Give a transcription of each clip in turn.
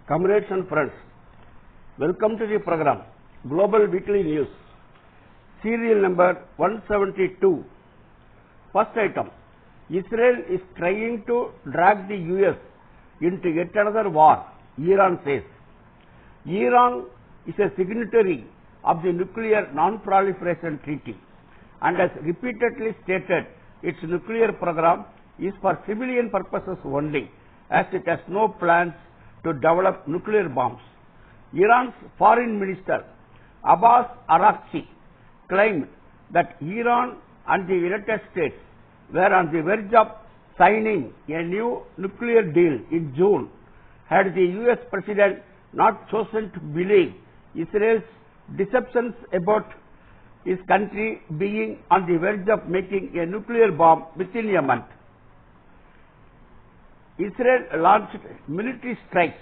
Comrades and friends, welcome to the program Global Weekly News, serial number 172. First item, Israel is trying to drag the US into yet another war, Iran says. Iran is a signatory of the Nuclear Non-Proliferation Treaty and has repeatedly stated its nuclear program is for civilian purposes only, as it has no plans to develop nuclear bombs. Iran's Foreign Minister Abbas Araghchi claimed that Iran and the United States were on the verge of signing a new nuclear deal in June had the US President not chosen to believe Israel's deceptions about his country being on the verge of making a nuclear bomb within a month. Israel launched military strikes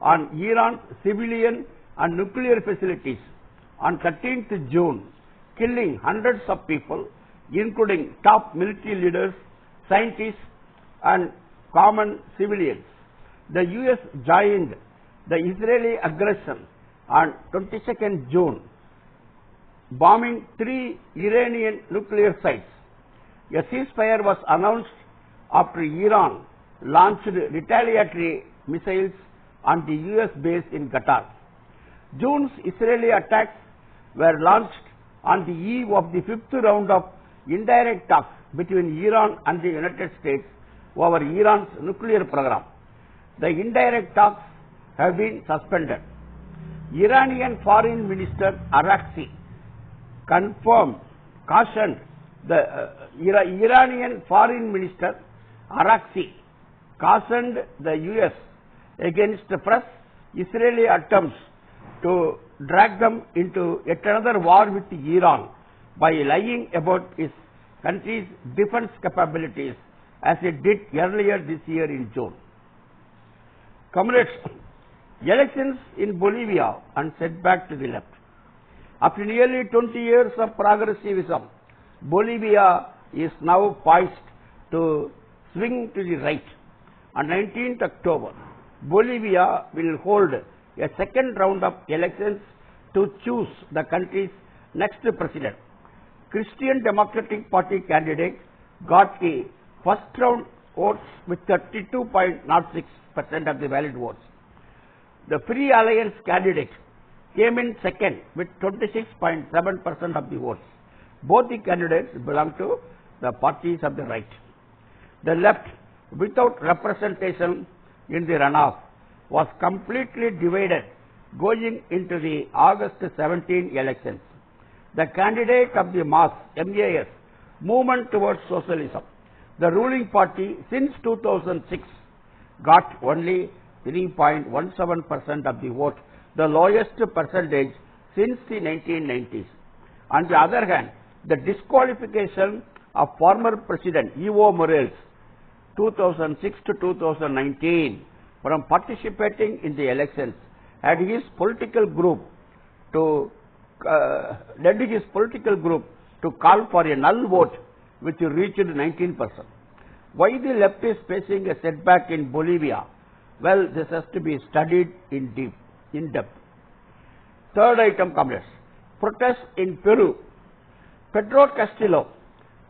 on Iran's civilian and nuclear facilities on 13th June, killing hundreds of people, including top military leaders, scientists, and common civilians. The US joined the Israeli aggression on 22nd June, bombing 3 Iranian nuclear sites. A ceasefire was announced after Iran launched retaliatory missiles on the US base in Qatar. June's Israeli attacks were launched on the eve of the 5th round of indirect talks between Iran and the United States over Iran's nuclear program. The indirect talks have been suspended. Iranian Foreign Minister Araghchi cautioned the US against the fresh Israeli attempts to drag them into yet another war with Iran by lying about its country's defense capabilities, as it did earlier this year in June. Comrades, elections in Bolivia and setback to the left. After nearly 20 years of progressivism, Bolivia is now poised to swing to the right. On 19th October, Bolivia will hold a second round of elections to choose the country's next president. Christian Democratic Party candidate got the first round votes with 32.06% of the valid votes. The Free Alliance candidate came in second with 26.7% of the votes. Both the candidates belong to the parties of the right. The left, without representation in the runoff, was completely divided going into the August 17 elections. The candidate of the MAS, Movement Towards Socialism, the ruling party since 2006, got only 3.17% of the vote, the lowest percentage since the 1990s. On the other hand, the disqualification of former President Evo Morales 2006 to 2019 from participating in the elections led his political group to call for a null vote, which reached 19%. Why the left is facing a setback in Bolivia? Well, this has to be studied in depth. Third item, comrades. Protests in Peru. Pedro Castillo,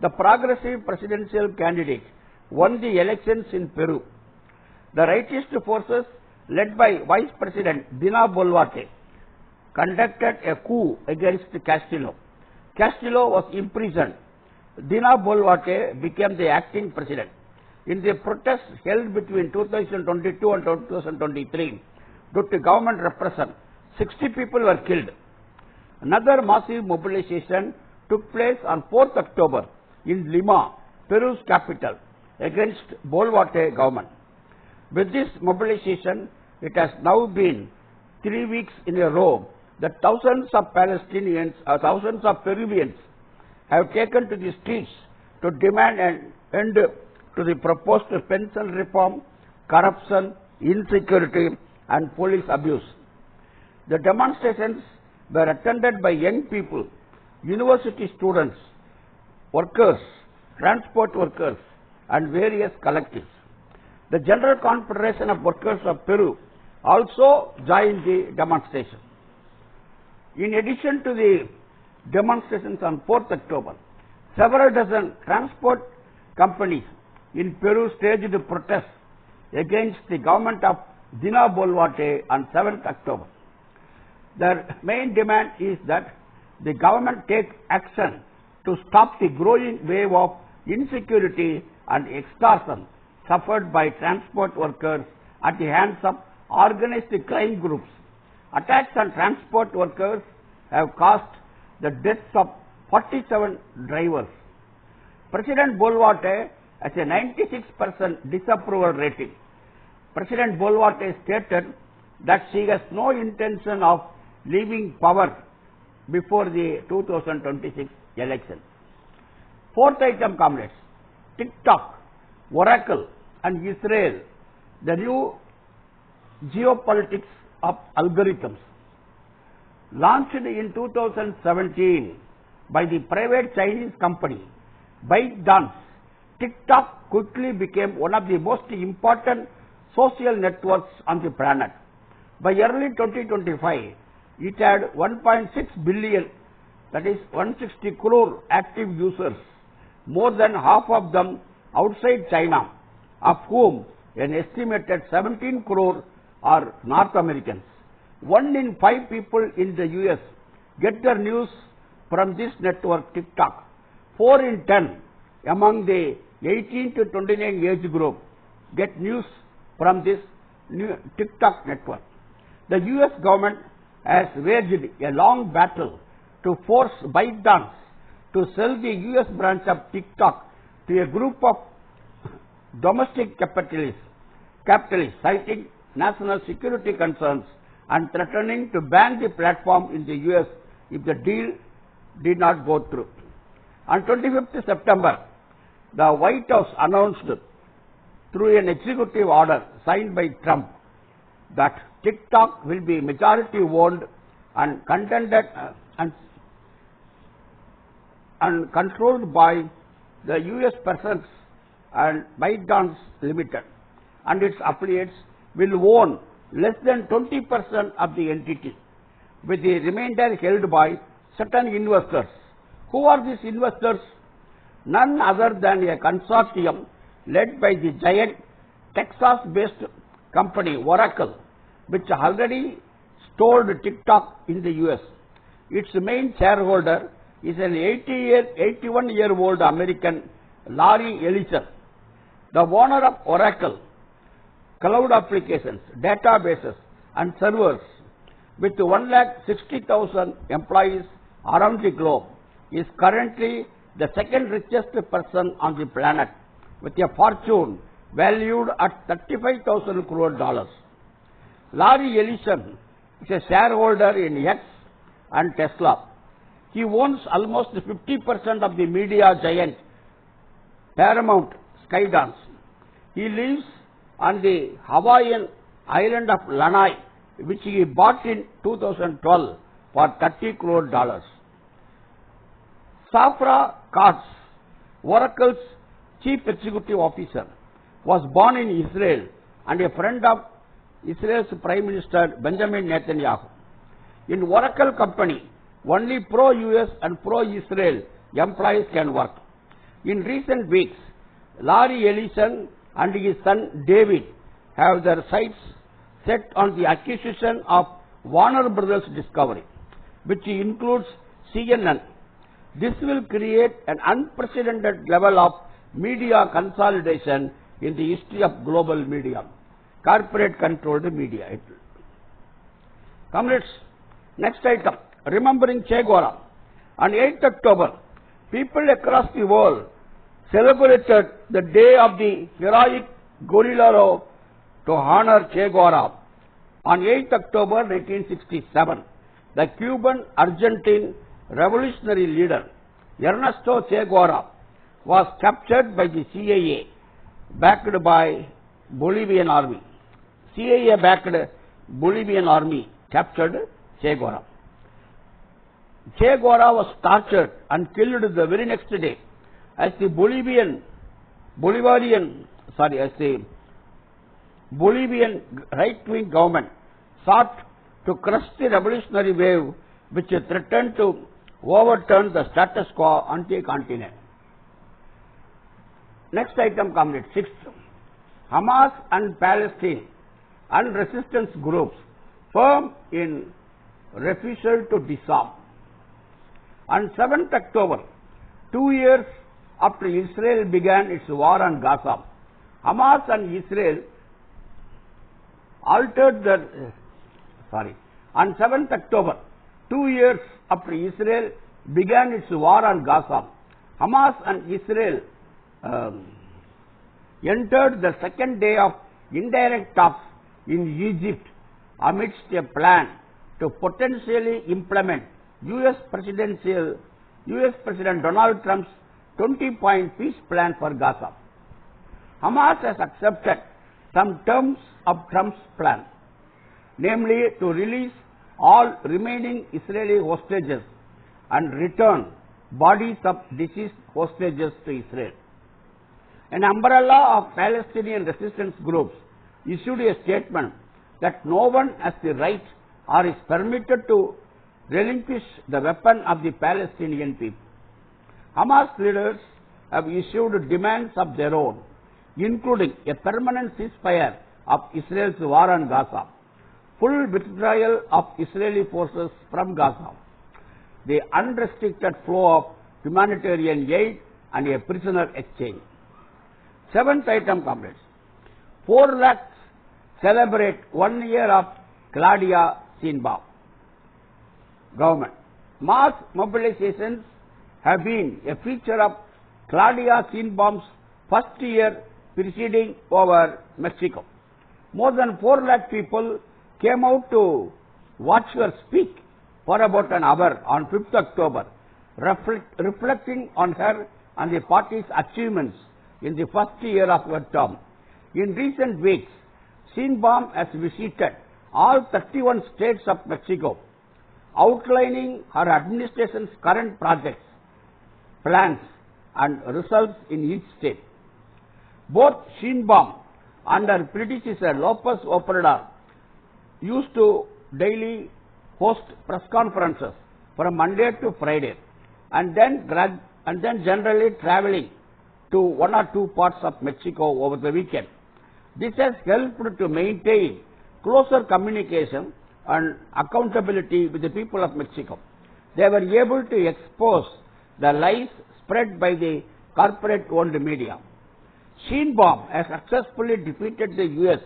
the progressive presidential candidate, won the elections in Peru. The rightist forces, led by Vice President Dina Boluarte, conducted a coup against Castillo. Castillo was imprisoned. Dina Boluarte became the acting president. In the protests held between 2022 and 2023, due to government repression, 60 people were killed. Another massive mobilization took place on 4th October in Lima, Peru's capital, against Boluarte government. With this mobilization, it has now been 3 weeks in a row that thousands of Peruvians have taken to the streets to demand an end to the proposed pension reform, corruption, insecurity, and police abuse. The demonstrations were attended by young people, university students, workers, transport workers, and various collectives. The General Confederation of Workers of Peru also joined the demonstration. In addition to the demonstrations on 4th October, several dozen transport companies in Peru staged protests against the government of Dina Boluarte on 7th October. Their main demand is that the government take action to stop the growing wave of insecurity and extortion suffered by transport workers at the hands of organized crime groups. Attacks on transport workers have caused the deaths of 47 drivers. President Boluarte has a 96% disapproval rating. President Boluarte stated that she has no intention of leaving power before the 2026 election. Fourth item, comrades, TikTok, Oracle and Israel, the new geopolitics of algorithms. Launched in 2017 by the private Chinese company ByteDance, TikTok quickly became one of the most important social networks on the planet. By early 2025, it had 1.6 billion, that is 160 crore active users, more than half of them outside China, of whom an estimated 17 crore are North Americans. 1 in 5 people in the US get their news from this network, TikTok. 4 in 10 among the 18 to 29 age group get news from this new TikTok network. The US government has waged a long battle to force ByteDance to sell the US branch of TikTok to a group of domestic capitalists, citing national security concerns and threatening to ban the platform in the US if the deal did not go through. On 25th September, the White House announced through an executive order signed by Trump that TikTok will be majority owned and controlled by the US persons, and ByteDance Limited and its affiliates will own less than 20% of the entity, with the remainder held by certain investors. Who are these investors? None other than a consortium led by the giant Texas-based company Oracle, which already stole TikTok in the US. Its main shareholder is an 81-year-old American, Larry Ellison. The owner of Oracle, cloud applications, databases and servers with 160,000 employees around the globe, is currently the second richest person on the planet, with a fortune valued at $35,000 crore. Larry Ellison is a shareholder in X and Tesla. He owns almost 50% of the media giant Paramount Skydance. He lives on the Hawaiian island of Lanai, which he bought in 2012 for $30 crore. Safra Katz, Oracle's chief executive officer, was born in Israel and a friend of Israel's Prime Minister Benjamin Netanyahu. In Oracle company, only pro-US and pro-Israel employees can work. In recent weeks, Larry Ellison and his son David have their sights set on the acquisition of Warner Brothers Discovery, which includes CNN. This will create an unprecedented level of media consolidation in the history of global media, corporate-controlled media. Comrades, next item, remembering Che Guevara. On 8th October, people across the world celebrated the day of the heroic guerrilla to honor Che Guevara. On 8th October 1967, the Cuban-Argentine revolutionary leader Ernesto Che Guevara was captured by the CIA, backed by Bolivian army. CIA-backed Bolivian army captured Che Guevara. Che Guevara was tortured and killed the very next day as the Bolivian right-wing government sought to crush the revolutionary wave which threatened to overturn the status quo on the continent. Next item, comrade, sixth. Hamas and Palestine and resistance groups firm in refusal to disarm. On 7th October, 2 years after Israel began its war on Gaza, Hamas and Israel on 7th October, 2 years after Israel began its war on Gaza, Hamas and Israel entered the second day of indirect talks in Egypt amidst a plan to potentially implement U.S. President Donald Trump's 20-point peace plan for Gaza. Hamas has accepted some terms of Trump's plan, namely to release all remaining Israeli hostages and return bodies of deceased hostages to Israel. An umbrella of Palestinian resistance groups issued a statement that no one has the right or is permitted to relinquish the weapon of the Palestinian people. Hamas leaders have issued demands of their own, including a permanent ceasefire of Israel's war on Gaza, full withdrawal of Israeli forces from Gaza, the unrestricted flow of humanitarian aid, and a prisoner exchange. Seventh item, comrades. 4 lakhs celebrate 1 year of Claudia Sheinbaum. Government. Mass mobilizations have been a feature of Claudia Sheinbaum's first year presiding over Mexico. More than 4 lakh people came out to watch her speak for about an hour on 5th October, reflecting on her and the party's achievements in the first year of her term. In recent weeks, Sheinbaum has visited all 31 states of Mexico, outlining her administration's current projects, plans, and results in each state. Both Sheinbaum and her predecessor Lopez Obrador used to daily host press conferences from Monday to Friday, and then generally traveling to 1 or 2 parts of Mexico over the weekend. This has helped to maintain closer communication and accountability with the people of Mexico. They were able to expose the lies spread by the corporate-owned media. Sheinbaum has successfully defeated the U.S.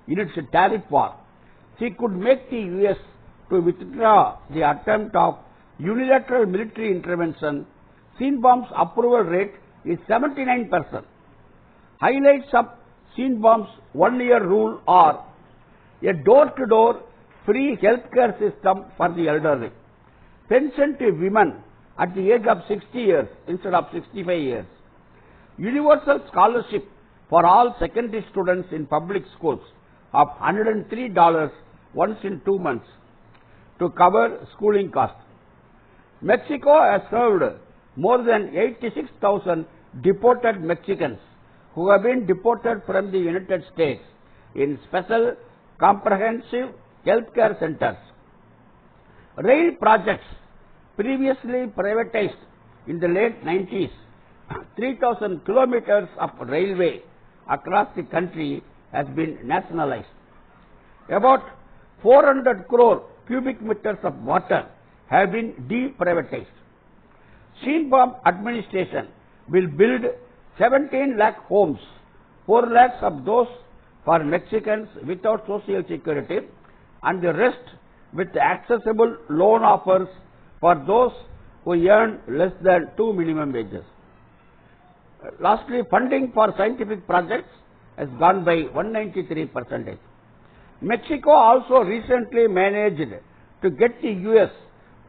in its tariff war. She could make the U.S. to withdraw the attempt of unilateral military intervention. Sheinbaum's approval rate is 79%. Highlights of Sheinbaum's 1-year rule are a door-to-door free healthcare system for the elderly, pension to women at the age of 60 years instead of 65 years, universal scholarship for all secondary students in public schools of $103 once in 2 months to cover schooling costs. Mexico has served more than 86,000 deported Mexicans who have been deported from the United States in special comprehensive healthcare centers. Rail projects previously privatized in the late 90s, 3,000 kilometers of railway across the country has been nationalized. About 400 crore cubic meters of water have been deprivatized. Sheinbaum administration will build 17 lakh homes, 4 lakhs of those for Mexicans without social security, and the rest with accessible loan offers for those who earn less than 2 minimum wages. Lastly, funding for scientific projects has gone by 193%. Mexico also recently managed to get the U.S.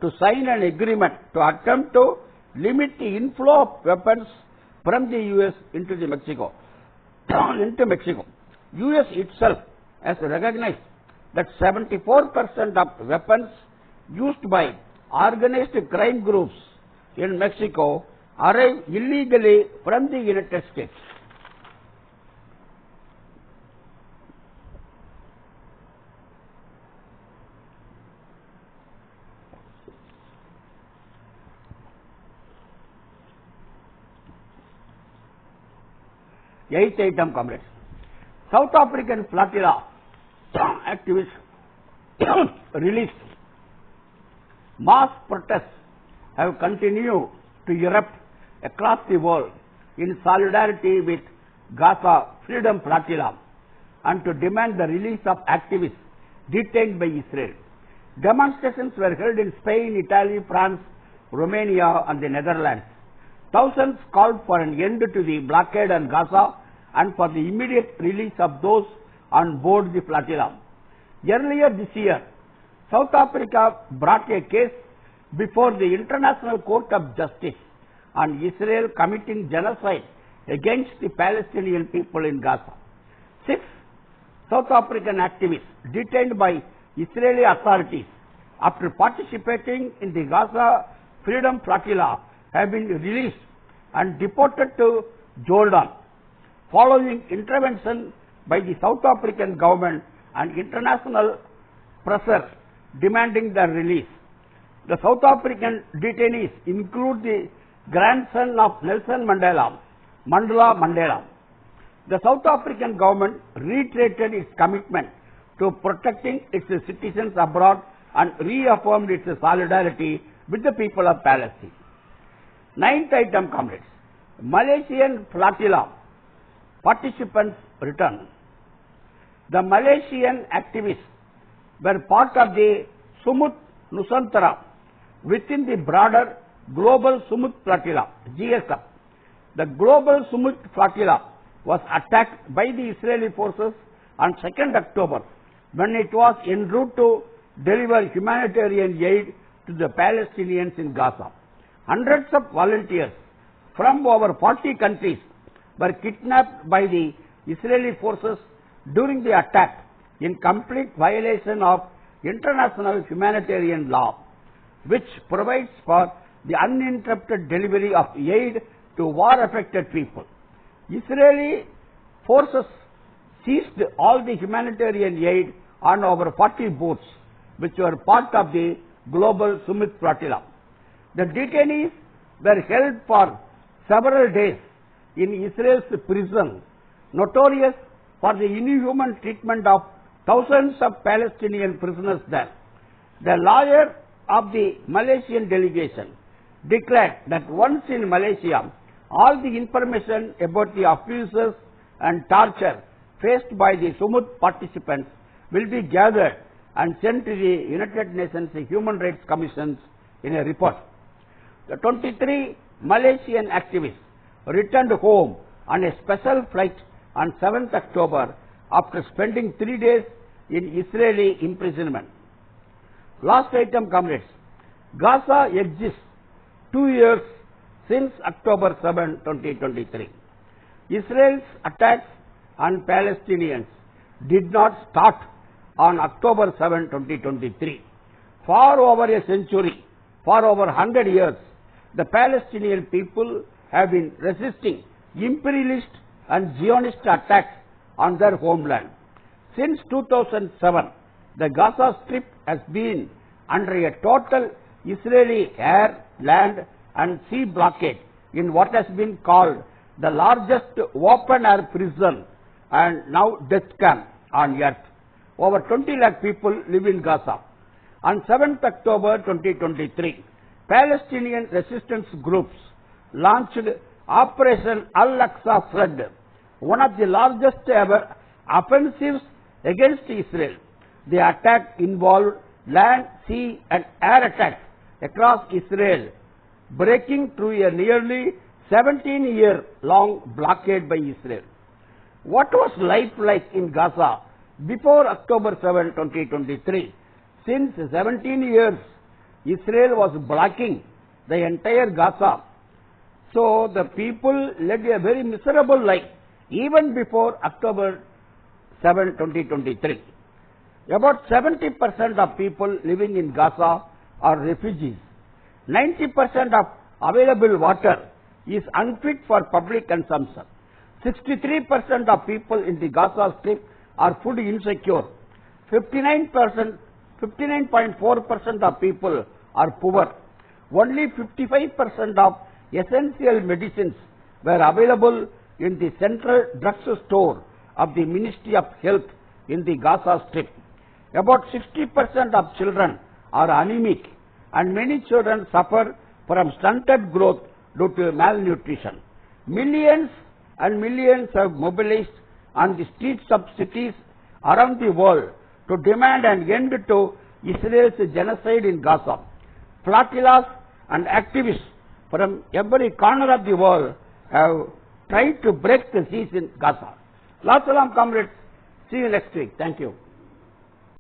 to sign an agreement to attempt to limit the inflow of weapons from the U.S. into Mexico. U.S. itself has recognized that 74% of weapons used by organized crime groups in Mexico arrive illegally from the United States. Eighth item, comrades. South African flotilla activists released. Mass protests have continued to erupt across the world in solidarity with Gaza Freedom Flotilla and to demand the release of activists detained by Israel. Demonstrations were held in Spain, Italy, France, Romania and the Netherlands. Thousands called for an end to the blockade on Gaza and for the immediate release of those on board the flotilla. Earlier this year, South Africa brought a case before the International Court of Justice on Israel committing genocide against the Palestinian people in Gaza. 6 South African activists detained by Israeli authorities after participating in the Gaza Freedom Flotilla have been released and deported to Jordan following intervention by the South African government and international pressure demanding their release. The South African detainees include the grandson of Nelson Mandela, Mandla Mandela. The South African government reiterated its commitment to protecting its citizens abroad and reaffirmed its solidarity with the people of Palestine. 9th item, comrades. Malaysian flotilla participants return. The Malaysian activists were part of the Sumut Nusantara within the broader Global Sumut Flotilla, GSF. The Global Sumut Flotilla was attacked by the Israeli forces on 2nd October when it was en route to deliver humanitarian aid to the Palestinians in Gaza. Hundreds of volunteers from over 40 countries were kidnapped by the Israeli forces during the attack in complete violation of international humanitarian law, which provides for the uninterrupted delivery of aid to war-affected people. Israeli forces seized all the humanitarian aid on over 40 boats, which were part of the Global Sumut Flotilla. The detainees were held for several days in Israel's prison, notorious for the inhuman treatment of thousands of Palestinian prisoners there. The lawyer of the Malaysian delegation declared that once in Malaysia, all the information about the abuses and torture faced by the Sumut participants will be gathered and sent to the United Nations Human Rights Commission in a report. The 23 Malaysian activists returned home on a special flight on 7th October after spending 3 days in Israeli imprisonment. Last item, comrades. Gaza exists 2 years since October 7, 2023. Israel's attacks on Palestinians did not start on October 7, 2023. For over a century, for over 100 years, the Palestinian people have been resisting imperialist and Zionist attacks on their homeland. Since 2007, the Gaza Strip has been under a total Israeli air, land and sea blockade in what has been called the largest open-air prison and now death camp on earth. Over 20 lakh people live in Gaza. On 7th October 2023, Palestinian resistance groups launched Operation Al-Aqsa Flood, one of the largest ever offensives against Israel. The attack involved land, sea and air attacks across Israel, breaking through a nearly 17-year-long blockade by Israel. What was life like in Gaza before October 7, 2023? Since 17 years, Israel was blocking the entire Gaza. So the people led a very miserable life even before October 7, 2023. About 70% of people living in Gaza are refugees. 90% of available water is unfit for public consumption. 63% of people in the Gaza Strip are food insecure. 59.4% of people are poor. Only 55% of essential medicines were available in the central drugs store of the Ministry of Health in the Gaza Strip. About 60% of children are anemic, and many children suffer from stunted growth due to malnutrition. Millions and millions have mobilized on the streets of cities around the world to demand an end to Israel's genocide in Gaza. Flotillas and activists from every corner of the world have tried to break the siege in Gaza. La salam, comrades. See you next week. Thank you.